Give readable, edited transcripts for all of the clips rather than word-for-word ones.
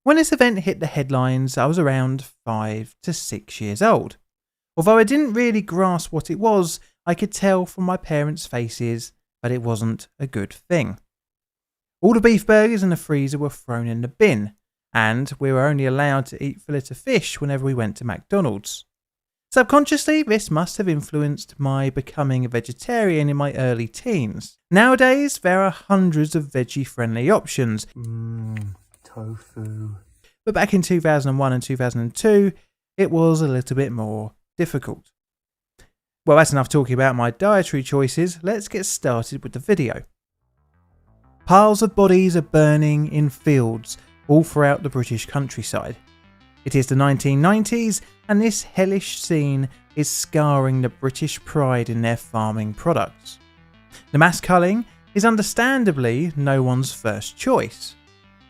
When this event hit the headlines, I was around 5 to 6 years old. Although I didn't really grasp what it was, I could tell from my parents' faces that it wasn't a good thing. All the beef burgers in the freezer were thrown in the bin, and we were only allowed to eat fillet of fish whenever we went to McDonald's. Subconsciously, this must have influenced my becoming a vegetarian in my early teens. Nowadays, there are hundreds of veggie-friendly options. Tofu. But back in 2001 and 2002, it was a little bit more difficult. Well, that's enough talking about my dietary choices. Let's get started with the video. Piles of bodies are burning in fields all throughout the British countryside. It is the 1990s, and this hellish scene is scarring the British pride in their farming products. The mass culling is understandably no one's first choice,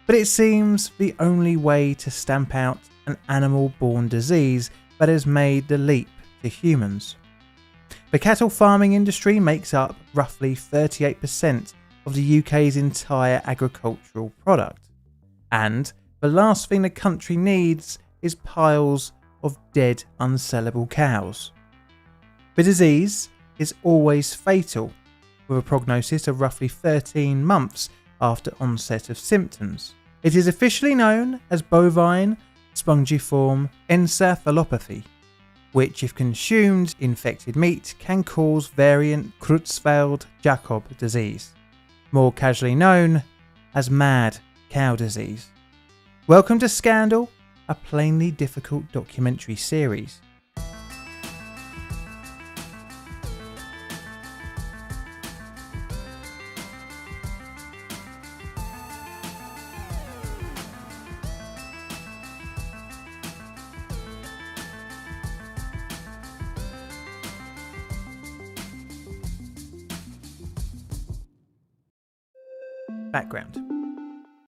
but it seems the only way to stamp out an animal-borne disease that has made the leap to humans. The cattle farming industry makes up roughly 38% of the UK's entire agricultural product, and the last thing the country needs is piles of dead, unsellable cows. The disease is always fatal, with a prognosis of roughly 13 months after onset of symptoms. It is officially known as bovine spongiform encephalopathy, which, if consumed infected meat, can cause variant Creutzfeldt Jakob disease, more casually known as mad cow disease. Welcome to Scandal, a plainly difficult documentary series. Background.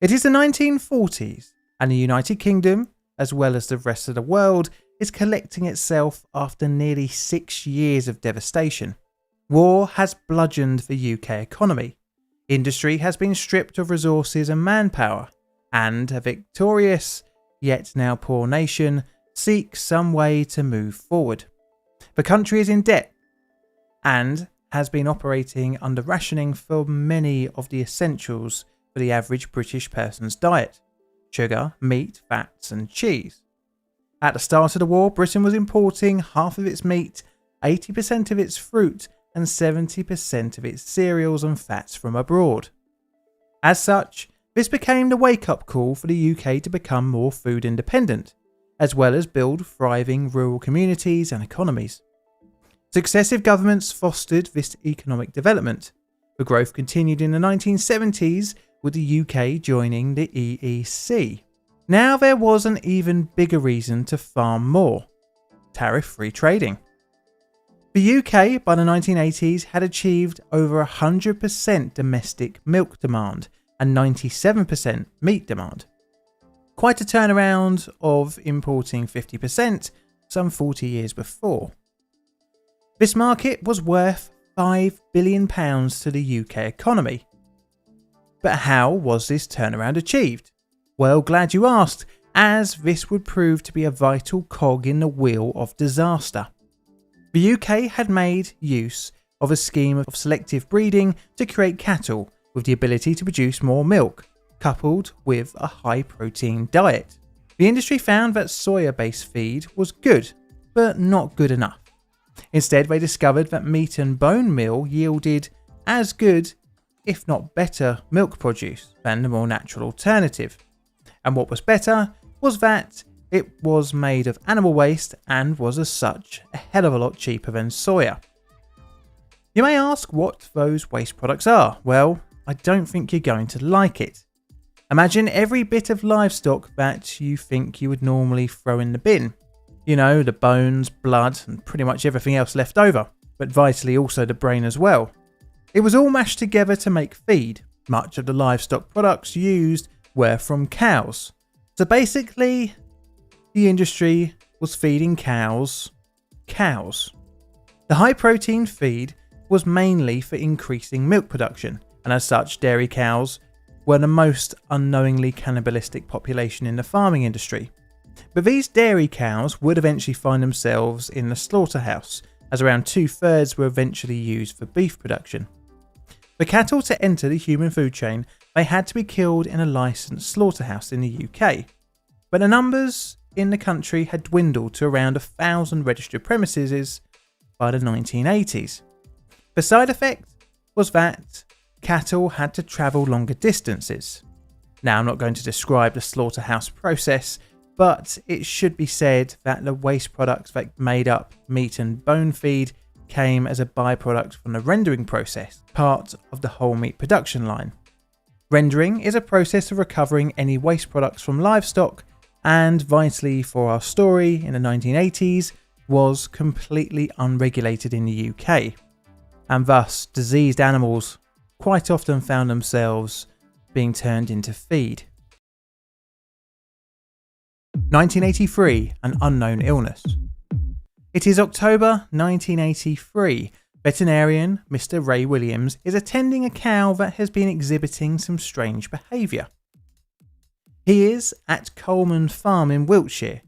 It is the 1940s, and the United Kingdom, as well as the rest of the world, is collecting itself after nearly 6 years of devastation. War has bludgeoned the UK economy. Industry has been stripped of resources and manpower, and a victorious, yet now poor nation seeks some way to move forward. The country is in debt, and has been operating under rationing for many of the essentials for the average British person's diet: sugar, meat, fats and cheese. At the start of the war, Britain was importing half of its meat, 80% of its fruit and 70% of its cereals and fats from abroad. As such, this became the wake-up call for the UK to become more food independent, as well as build thriving rural communities and economies. Successive governments fostered this economic development. The growth continued in the 1970s, with the UK joining the EEC. Now there was an even bigger reason to farm more: tariff-free trading. The UK by the 1980s had achieved over 100% domestic milk demand and 97% meat demand. Quite a turnaround of importing 50% some 40 years before. This market was worth £5 billion to the UK economy. But how was this turnaround achieved? Well, glad you asked, as this would prove to be a vital cog in the wheel of disaster. The UK had made use of a scheme of selective breeding to create cattle with the ability to produce more milk, coupled with a high-protein diet. The industry found that soya-based feed was good, but not good enough. Instead, they discovered that meat and bone meal yielded as good, if not better, milk produce than the more natural alternative. And what was better was that it was made of animal waste and was as such a hell of a lot cheaper than soya. You may ask what those waste products are. Well, I don't think you're going to like it. Imagine every bit of livestock that you think you would normally throw in the bin. You know, the bones, blood, and pretty much everything else left over, but vitally also the brain as well. It was all mashed together to make feed. Much of the livestock products used were from cows. So basically, the industry was feeding cows. The high protein feed was mainly for increasing milk production, and as such, dairy cows were the most unknowingly cannibalistic population in the farming industry. But these dairy cows would eventually find themselves in the slaughterhouse, as around 2/3 were eventually used for beef production. For cattle to enter the human food chain, they had to be killed in a licensed slaughterhouse in the UK. But the numbers in the country had dwindled to around 1,000 registered premises by the 1980s. The side effect was that cattle had to travel longer distances. Now, I'm not going to describe the slaughterhouse process, but it should be said that the waste products that made up meat and bone feed came as a byproduct from the rendering process, part of the whole meat production line. Rendering is a process of recovering any waste products from livestock, and vitally for our story in the 1980s, was completely unregulated in the UK, and thus diseased animals quite often found themselves being turned into feed. 1983, an unknown illness. It is October 1983. Veterinarian Mr. Ray Williams is attending a cow that has been exhibiting some strange behaviour. He is at Coleman Farm in Wiltshire,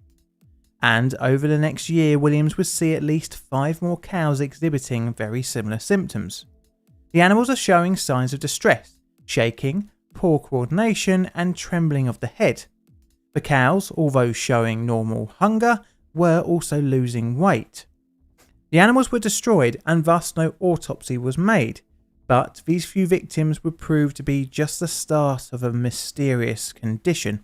and over the next year Williams would see at least 5 more cows exhibiting very similar symptoms. The animals are showing signs of distress, shaking, poor coordination and trembling of the head. The cows, although showing normal hunger, were also losing weight. The animals were destroyed and thus no autopsy was made, but these few victims would prove to be just the start of a mysterious condition.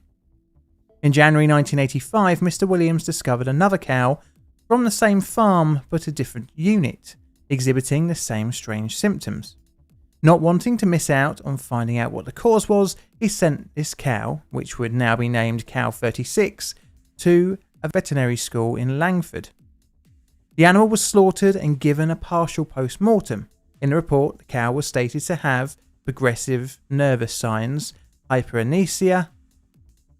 In January 1985, Mr. Williams discovered another cow from the same farm but a different unit, exhibiting the same strange symptoms. Not wanting to miss out on finding out what the cause was, he sent this cow, which would now be named Cow 36, to a veterinary school in Langford. The animal was slaughtered and given a partial post-mortem. In the report, the cow was stated to have progressive nervous signs, hyperemesia,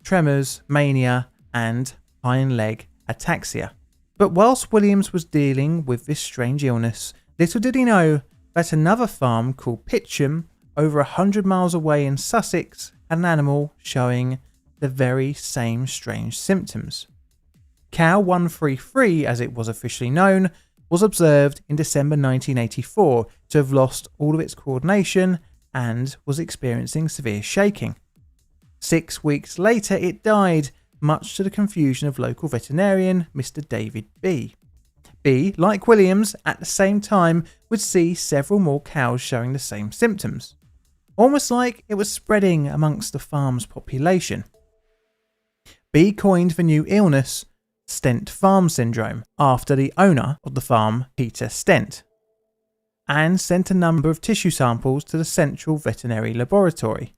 tremors, mania, and hind leg ataxia. But whilst Williams was dealing with this strange illness, little did he know that another farm called Pitcham, over 100 miles away in Sussex, had an animal showing the very same strange symptoms. Cow 133, as it was officially known, was observed in December 1984 to have lost all of its coordination and was experiencing severe shaking. 6 weeks later it died, much to the confusion of local veterinarian Mr. David B. B, like Williams, at the same time would see several more cows showing the same symptoms, almost like it was spreading amongst the farm's population. B coined the new illness Stent Farm Syndrome after the owner of the farm, Peter Stent, and sent a number of tissue samples to the Central Veterinary Laboratory.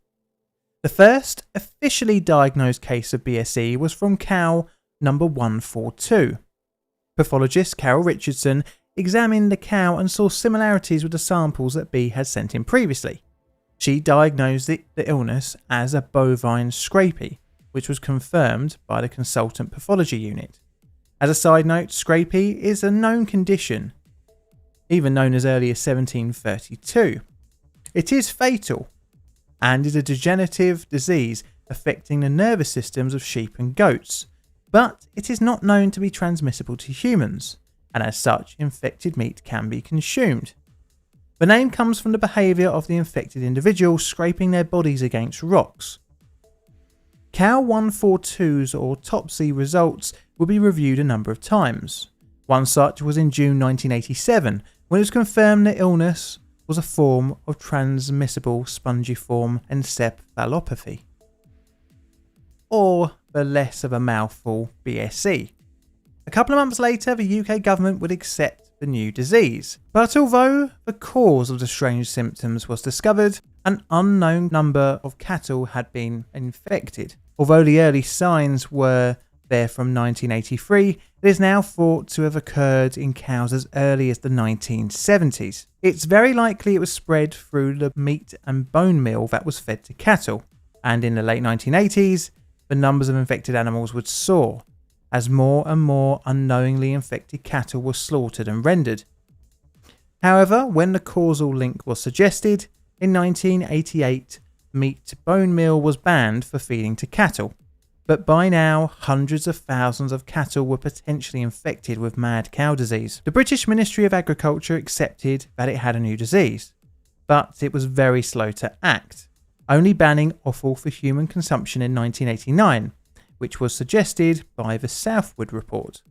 The first officially diagnosed case of BSE was from cow number 142. Pathologist Carol Richardson examined the cow and saw similarities with the samples that B had sent in previously. She diagnosed the illness as a bovine scrapie, which was confirmed by the consultant pathology unit. As a side note, scrapie is a known condition, even known as early as 1732. It is fatal and is a degenerative disease affecting the nervous systems of sheep and goats, but it is not known to be transmissible to humans, and as such, infected meat can be consumed. The name comes from the behaviour of the infected individual scraping their bodies against rocks. Cow 142's autopsy results will be reviewed a number of times. One such was in June 1987, when it was confirmed the illness was a form of transmissible spongiform encephalopathy, or the less of a mouthful BSE. A couple of months later, the UK government would accept the new disease, but although the cause of the strange symptoms was discovered, an unknown number of cattle had been infected. Although the early signs were there from 1983, it is now thought to have occurred in cows as early as the 1970s. It's very likely it was spread through the meat and bone meal that was fed to cattle, and in the late 1980s, the numbers of infected animals would soar, as more and more unknowingly infected cattle were slaughtered and rendered. However, when the causal link was suggested, in 1988, meat bone meal was banned for feeding to cattle. But by now, hundreds of thousands of cattle were potentially infected with mad cow disease. The British Ministry of Agriculture accepted that it had a new disease, but it was very slow to act, only banning offal for human consumption in 1989, which was suggested by the Southwood Report.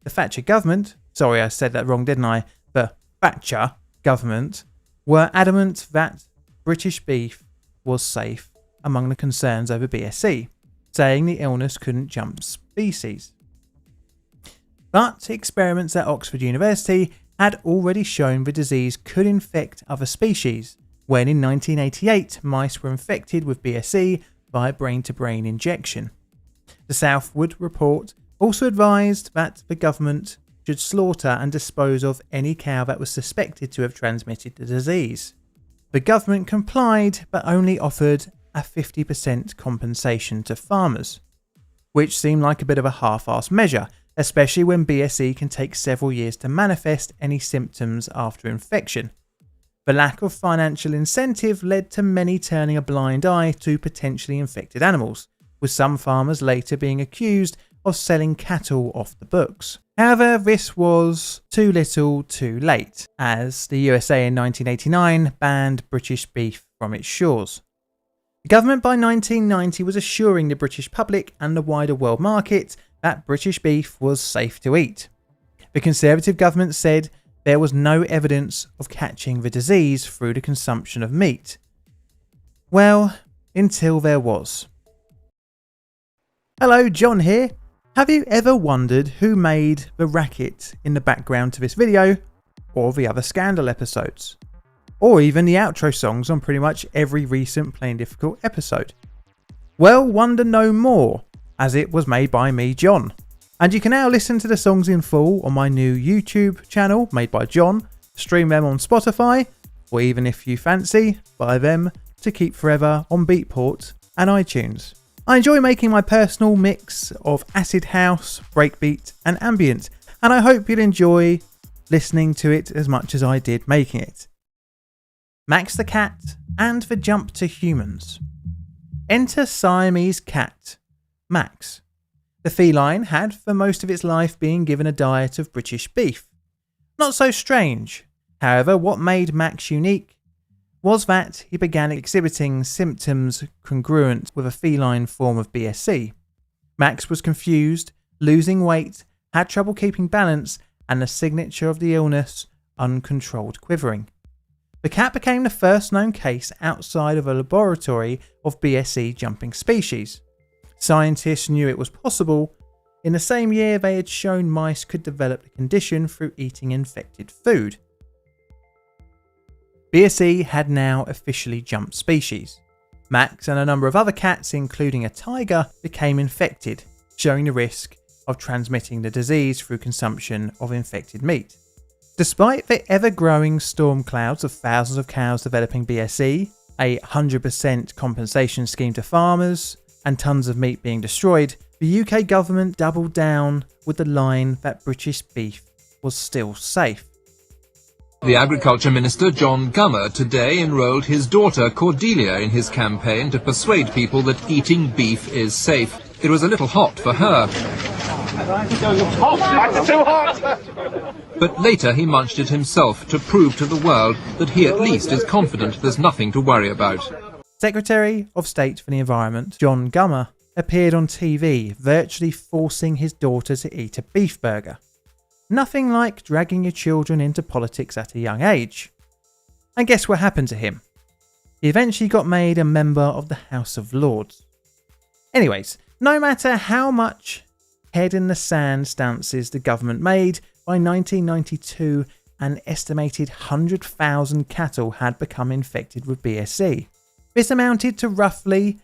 The Thatcher government, sorry I said that wrong didn't I, the Thatcher government, were adamant that British beef was safe among the concerns over BSE, saying the illness couldn't jump species. But experiments at Oxford University had already shown the disease could infect other species, when in 1988 mice were infected with BSE via brain-to-brain injection. The Southwood Report also advised that the government should slaughter and dispose of any cow that was suspected to have transmitted the disease. The government complied but only offered a 50% compensation to farmers, which seemed like a bit of a half-assed measure, especially when BSE can take several years to manifest any symptoms after infection. The lack of financial incentive led to many turning a blind eye to potentially infected animals, with some farmers later being accused of selling cattle off the books. However, this was too little too late, as the USA in 1989 banned British beef from its shores. The government by 1990 was assuring the British public and the wider world market that British beef was safe to eat. The Conservative government said there was no evidence of catching the disease through the consumption of meat. Well, until there was. Hello, John here. Have you ever wondered who made the racket in the background to this video, or the other Scandal episodes? Or even the outro songs on pretty much every recent Plain Difficult episode? Well, wonder no more, as it was made by me, John. And you can now listen to the songs in full on my new YouTube channel made by John, stream them on Spotify, or even if you fancy, buy them to keep forever on Beatport and iTunes. I enjoy making my personal mix of acid house, breakbeat and ambient, and I hope you'll enjoy listening to it as much as I did making it. Max the cat and the jump to humans. Enter Siamese cat, Max. The feline had for most of its life been given a diet of British beef. Not so strange. However, what made Max unique was that he began exhibiting symptoms congruent with a feline form of BSE. Max was confused, losing weight, had trouble keeping balance, and the signature of the illness, uncontrolled quivering. The cat became the first known case outside of a laboratory of BSE jumping species. Scientists knew it was possible. In the same year, they had shown mice could develop the condition through eating infected food. BSE had now officially jumped species. Max and a number of other cats, including a tiger, became infected, showing the risk of transmitting the disease through consumption of infected meat. Despite the ever-growing storm clouds of thousands of cows developing BSE, a 100% compensation scheme to farmers, and tons of meat being destroyed, the UK government doubled down with the line that British beef was still safe. The Agriculture Minister John Gummer today enrolled his daughter Cordelia in his campaign to persuade people that eating beef is safe. It was a little hot for her. But later he munched it himself to prove to the world that he at least is confident there's nothing to worry about. Secretary of State for the Environment John Gummer appeared on TV, virtually forcing his daughter to eat a beef burger. Nothing like dragging your children into politics at a young age. And guess what happened to him? He eventually got made a member of the House of Lords. Anyways, no matter how much head in the sand stances the government made, by 1992 an estimated 100,000 cattle had become infected with BSE. This amounted to roughly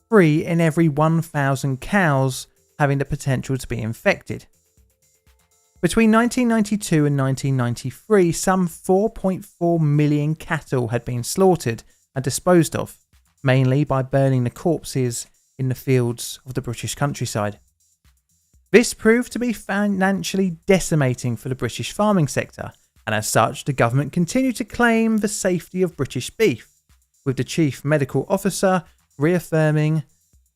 3 in every 1,000 cows having the potential to be infected. Between 1992 and 1993, some 4.4 million cattle had been slaughtered and disposed of, mainly by burning the corpses in the fields of the British countryside. This proved to be financially decimating for the British farming sector, and as such the government continued to claim the safety of British beef, with the chief medical officer reaffirming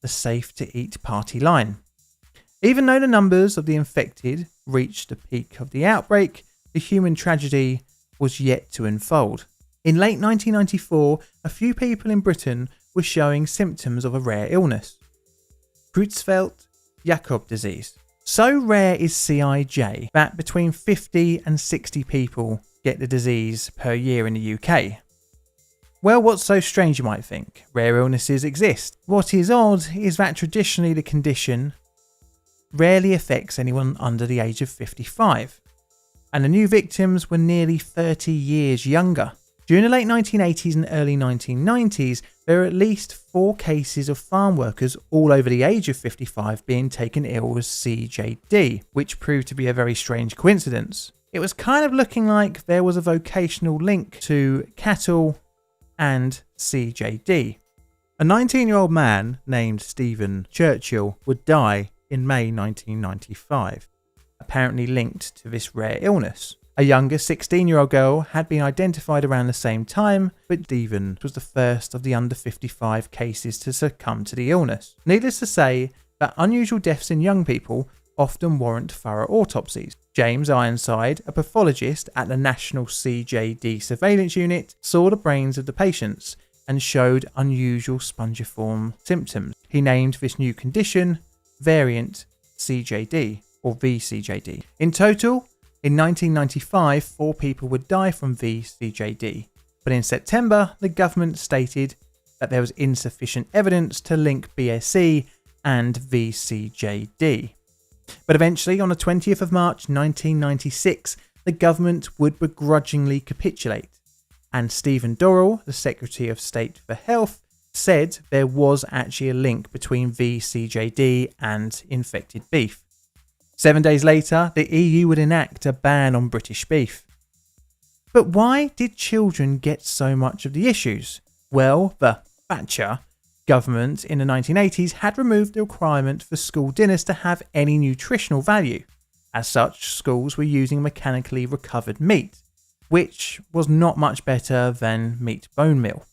the safe to eat party line. Even though the numbers of the infected reached the peak of the outbreak, the human tragedy was yet to unfold. In late 1994, a few people in Britain were showing symptoms of a rare illness, Creutzfeldt Jakob disease. So rare is CIJ that between 50 and 60 people get the disease per year in the UK. Well, what's so strange, you might think? Rare illnesses exist. What is odd is that traditionally the condition rarely affects anyone under the age of 55, and the new victims were nearly 30 years younger. During the late 1980s and early 1990s, there were at least 4 cases of farm workers all over the age of 55 being taken ill with CJD, which proved to be a very strange coincidence. It was kind of looking like there was a vocational link to cattle and CJD. A 19-year-old man named Stephen Churchill would die in May 1995, apparently linked to this rare illness. A younger 16-year-old girl had been identified around the same time, but Stephen was the first of the under 55 cases to succumb to the illness. Needless to say that unusual deaths in young people often warrant thorough autopsies. James Ironside, a pathologist at the National CJD Surveillance Unit, saw the brains of the patients and showed unusual spongiform symptoms. He named this new condition variant CJD or vCJD. In total, in 1995, 4 people would die from vCJD, but in September, the government stated that there was insufficient evidence to link BSE and vCJD. But eventually, on the 20th of March 1996, the government would begrudgingly capitulate, and Stephen Dorrell, the Secretary of State for Health, said there was actually a link between vCJD and infected beef. 7 days later, the EU would enact a ban on British beef. But why did children get so much of the issues? Well, the Thatcher government in the 1980s had removed the requirement for school dinners to have any nutritional value. As such, schools were using mechanically recovered meat, which was not much better than meat bone meal.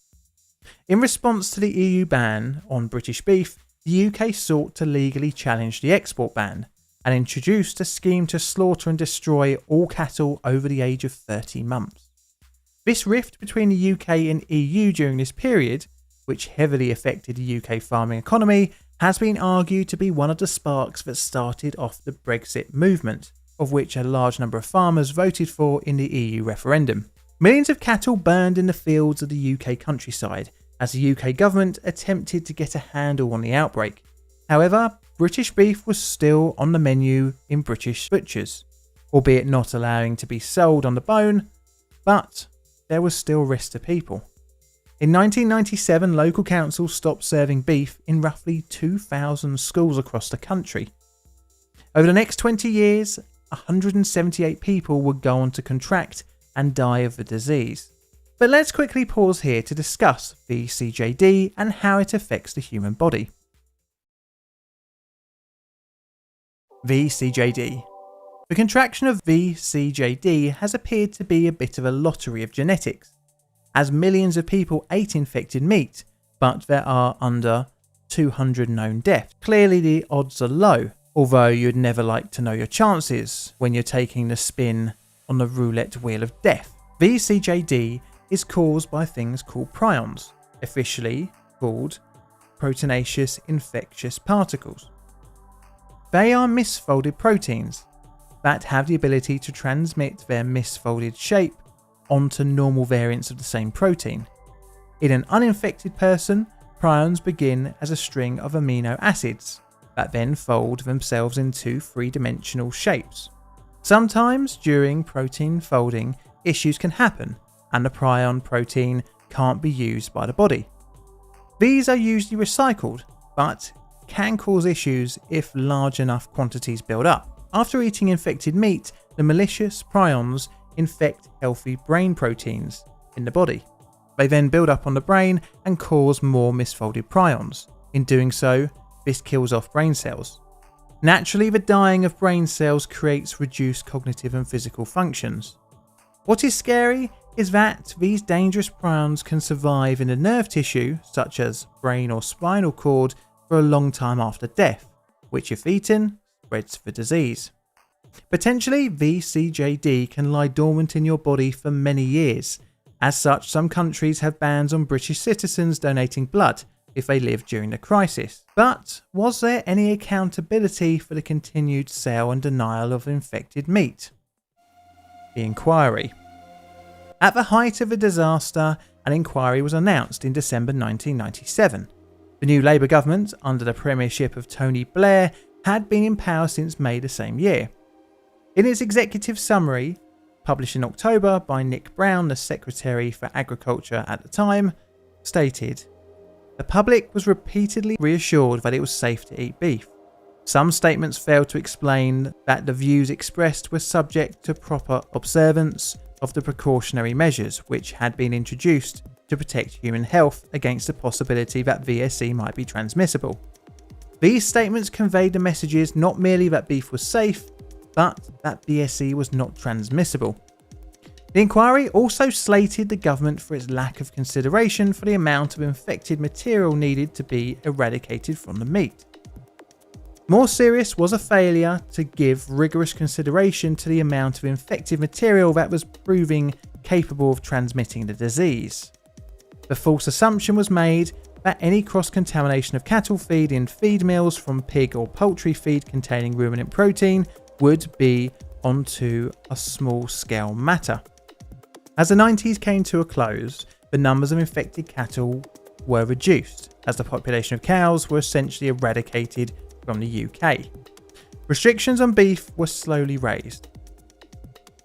In response to the EU ban on British beef, the UK sought to legally challenge the export ban, and introduced a scheme to slaughter and destroy all cattle over the age of 30 months. This rift between the UK and EU during this period, which heavily affected the UK farming economy, has been argued to be one of the sparks that started off the Brexit movement, of which a large number of farmers voted for in the EU referendum. Millions of cattle burned in the fields of the UK countryside as the UK government attempted to get a handle on the outbreak. However, British beef was still on the menu in British butchers, albeit not allowing to be sold on the bone, but there was still risk to people. In 1997, local councils stopped serving beef in roughly 2,000 schools across the country. Over the next 20 years, 178 people would go on to contract and die of the disease. But let's quickly pause here to discuss vCJD and how it affects the human body. vCJD. The contraction of vCJD has appeared to be a bit of a lottery of genetics, as millions of people ate infected meat, but there are under 200 known deaths. Clearly the odds are low, although you'd never like to know your chances when you're taking the spin on the roulette wheel of death. vCJD is caused by things called prions, officially called proteinaceous infectious particles. They are misfolded proteins that have the ability to transmit their misfolded shape onto normal variants of the same protein. In an uninfected person, prions begin as a string of amino acids that then fold themselves into 3-dimensional shapes. Sometimes during protein folding, issues can happen and the prion protein can't be used by the body. These are usually recycled, but can cause issues if large enough quantities build up. After eating infected meat, the malicious prions infect healthy brain proteins in the body. They then build up on the brain and cause more misfolded prions. In doing so, this kills off brain cells. Naturally, the dying of brain cells creates reduced cognitive and physical functions. What is scary is that these dangerous prions can survive in the nerve tissue, such as brain or spinal cord, for a long time after death, which if eaten, spreads the disease. Potentially, vCJD can lie dormant in your body for many years. As such, some countries have bans on British citizens donating blood if they live during the crisis. But was there any accountability for the continued sale and denial of infected meat? The inquiry. At the height of the disaster, an inquiry was announced in December 1997. The new Labour government, under the premiership of Tony Blair, had been in power since May the same year. In its executive summary, published in October by Nick Brown, the Secretary for Agriculture at the time, stated, "The public was repeatedly reassured that it was safe to eat beef. Some statements failed to explain that the views expressed were subject to proper observance of the precautionary measures which had been introduced to protect human health against the possibility that VSE might be transmissible. These statements conveyed the messages not merely that beef was safe, but that BSE was not transmissible." The inquiry also slated the government for its lack of consideration for the amount of infected material needed to be eradicated from the meat. More serious was a failure to give rigorous consideration to the amount of infected material that was proving capable of transmitting the disease. The false assumption was made that any cross-contamination of cattle feed in feed mills from pig or poultry feed containing ruminant protein would be onto a small-scale matter. As the 90s came to a close, the numbers of infected cattle were reduced, as the population of cows were essentially eradicated from the UK. Restrictions on beef were slowly raised.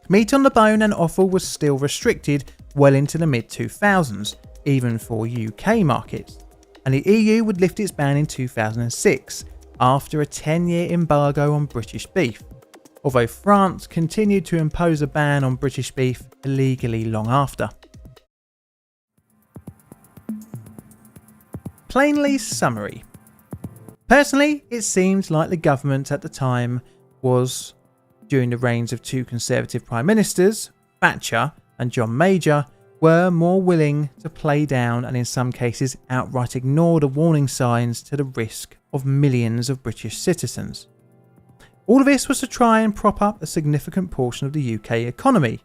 Meat on the bone and offal was still restricted well into the mid-2000s, even for UK markets, and the EU would lift its ban in 2006 after a 10-year embargo on British beef, although France continued to impose a ban on British beef illegally long after. Plainly summary. Personally, it seemed like the government at the time was, during the reigns of two Conservative Prime Ministers, Thatcher and John Major, were more willing to play down and in some cases outright ignore the warning signs to the risk of millions of British citizens. All of this was to try and prop up a significant portion of the UK economy.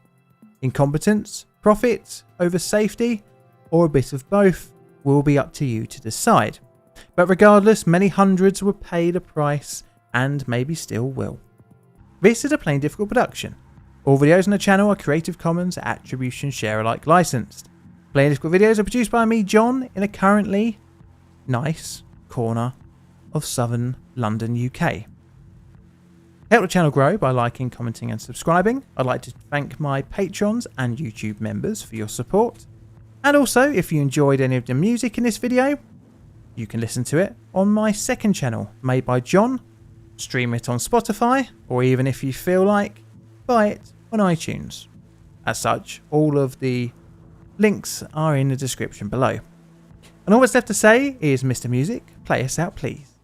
Incompetence, profit over safety, or a bit of both will be up to you to decide. But regardless, many hundreds were paid a price and maybe still will. This is a Plain Difficult production. All videos on the channel are Creative Commons Attribution Share Alike licensed. Plain Difficult videos are produced by me, John, in a currently nice corner of southern London, UK. Help the channel grow by liking, commenting and subscribing. I'd like to thank my patrons and YouTube members for your support. And also, if you enjoyed any of the music in this video, you can listen to it on my second channel, Made by John, stream it on Spotify, or even if you feel like, buy it on iTunes. As such, all of the links are in the description below. And all that's left to say is, Mr. Music, play us out please.